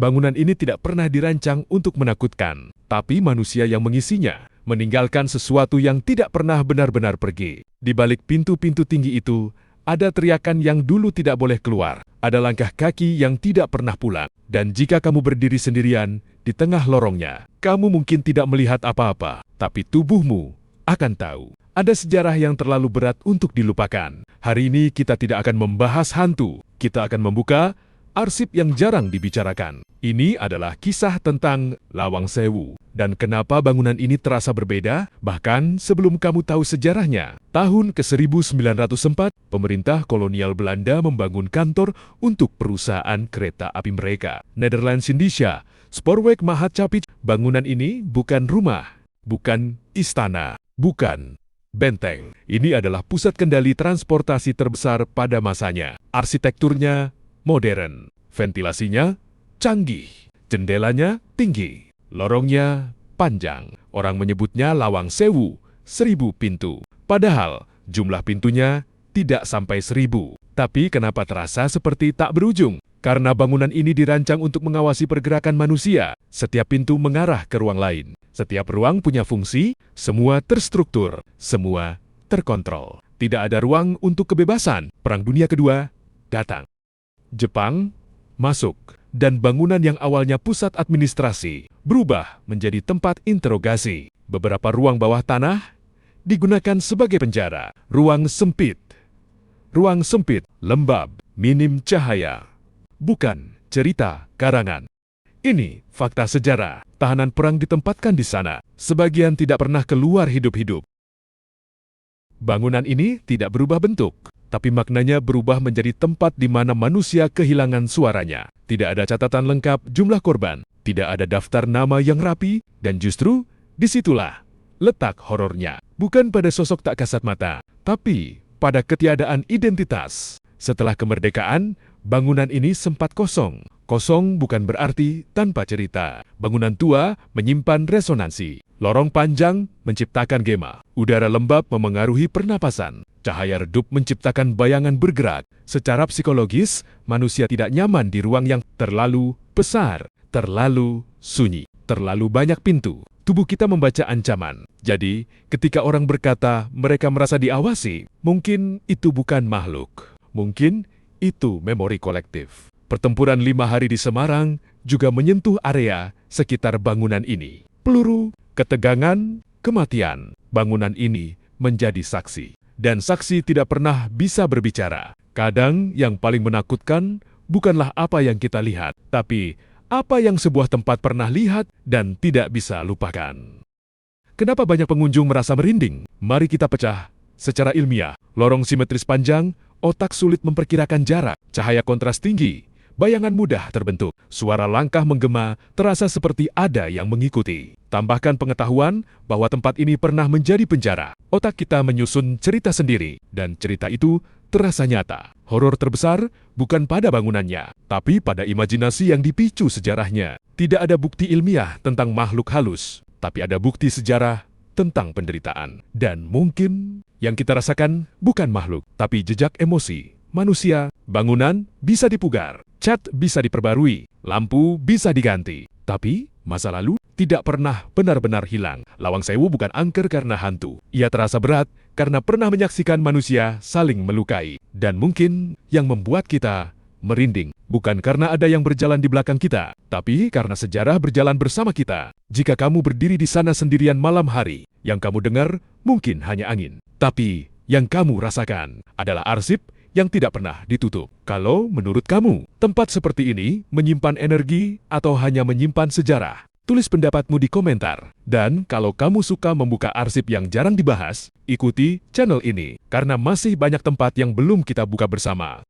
Bangunan ini tidak pernah dirancang untuk menakutkan, tapi manusia yang mengisinya meninggalkan sesuatu yang tidak pernah benar-benar pergi. Di balik pintu-pintu tinggi itu, ada teriakan yang dulu tidak boleh keluar, ada langkah kaki yang tidak pernah pulang. Dan jika kamu berdiri sendirian di tengah lorongnya, kamu mungkin tidak melihat apa-apa, tapi tubuhmu akan tahu. Ada sejarah yang terlalu berat untuk dilupakan. Hari ini kita tidak akan membahas hantu, kita akan membuka arsip yang jarang dibicarakan. Ini adalah kisah tentang Lawang Sewu. Dan kenapa bangunan ini terasa berbeda? Bahkan sebelum kamu tahu sejarahnya, tahun ke-1904, pemerintah kolonial Belanda membangun kantor untuk perusahaan kereta api mereka. Nederlands-Indische Spoorweg Maatschappij. Bangunan ini bukan rumah, bukan istana, bukan benteng. Ini adalah pusat kendali transportasi terbesar pada masanya. Arsitekturnya modern, ventilasinya canggih, jendelanya tinggi, lorongnya panjang. Orang menyebutnya Lawang Sewu, 1000 pintu. Padahal jumlah pintunya tidak sampai 1000. Tapi kenapa terasa seperti tak berujung? Karena bangunan ini dirancang untuk mengawasi pergerakan manusia. Setiap pintu mengarah ke ruang lain. Setiap ruang punya fungsi, semua terstruktur, semua terkontrol. Tidak ada ruang untuk kebebasan. Perang Dunia Kedua datang. Jepang masuk, dan bangunan yang awalnya pusat administrasi berubah menjadi tempat interogasi. Beberapa ruang bawah tanah digunakan sebagai penjara. Ruang sempit, lembab, minim cahaya. Bukan cerita karangan. Ini fakta sejarah. Tahanan perang ditempatkan di sana. Sebagian tidak pernah keluar hidup-hidup. Bangunan ini tidak berubah bentuk, tapi maknanya berubah menjadi tempat di mana manusia kehilangan suaranya. Tidak ada catatan lengkap jumlah korban, tidak ada daftar nama yang rapi, dan justru disitulah letak horornya. Bukan pada sosok tak kasat mata, tapi pada ketiadaan identitas. Setelah kemerdekaan, bangunan ini sempat kosong. Kosong bukan berarti tanpa cerita. Bangunan tua menyimpan resonansi. Lorong panjang menciptakan gema. Udara lembab memengaruhi pernapasan. Cahaya redup menciptakan bayangan bergerak. Secara psikologis, manusia tidak nyaman di ruang yang terlalu besar, terlalu sunyi, terlalu banyak pintu. Tubuh kita membaca ancaman. Jadi, ketika orang berkata mereka merasa diawasi, mungkin itu bukan makhluk. Mungkin itu memori kolektif. Pertempuran 5 hari di Semarang juga menyentuh area sekitar bangunan ini. Peluru, ketegangan, kematian. Bangunan ini menjadi saksi. Dan saksi tidak pernah bisa berbicara. Kadang yang paling menakutkan bukanlah apa yang kita lihat, tapi apa yang sebuah tempat pernah lihat dan tidak bisa lupakan. Kenapa banyak pengunjung merasa merinding? Mari kita pecah secara ilmiah. Lorong simetris panjang, otak sulit memperkirakan jarak, cahaya kontras tinggi, bayangan mudah terbentuk, suara langkah menggema terasa seperti ada yang mengikuti. Tambahkan pengetahuan bahwa tempat ini pernah menjadi penjara. Otak kita menyusun cerita sendiri, dan cerita itu terasa nyata. Horor terbesar bukan pada bangunannya, tapi pada imajinasi yang dipicu sejarahnya. Tidak ada bukti ilmiah tentang makhluk halus, tapi ada bukti sejarah tentang penderitaan. Dan mungkin yang kita rasakan bukan makhluk, tapi jejak emosi manusia. Bangunan bisa dipugar, cat bisa diperbarui, lampu bisa diganti. Tapi masa lalu tidak pernah benar-benar hilang. Lawang Sewu bukan angker karena hantu. Ia terasa berat karena pernah menyaksikan manusia saling melukai. Dan mungkin yang membuat kita merinding bukan karena ada yang berjalan di belakang kita, tapi karena sejarah berjalan bersama kita. Jika kamu berdiri di sana sendirian malam hari, yang kamu dengar mungkin hanya angin. Tapi yang kamu rasakan adalah arsip yang tidak pernah ditutup. Kalau menurut kamu, tempat seperti ini menyimpan energi atau hanya menyimpan sejarah? Tulis pendapatmu di komentar. Dan kalau kamu suka membuka arsip yang jarang dibahas, ikuti channel ini, karena masih banyak tempat yang belum kita buka bersama.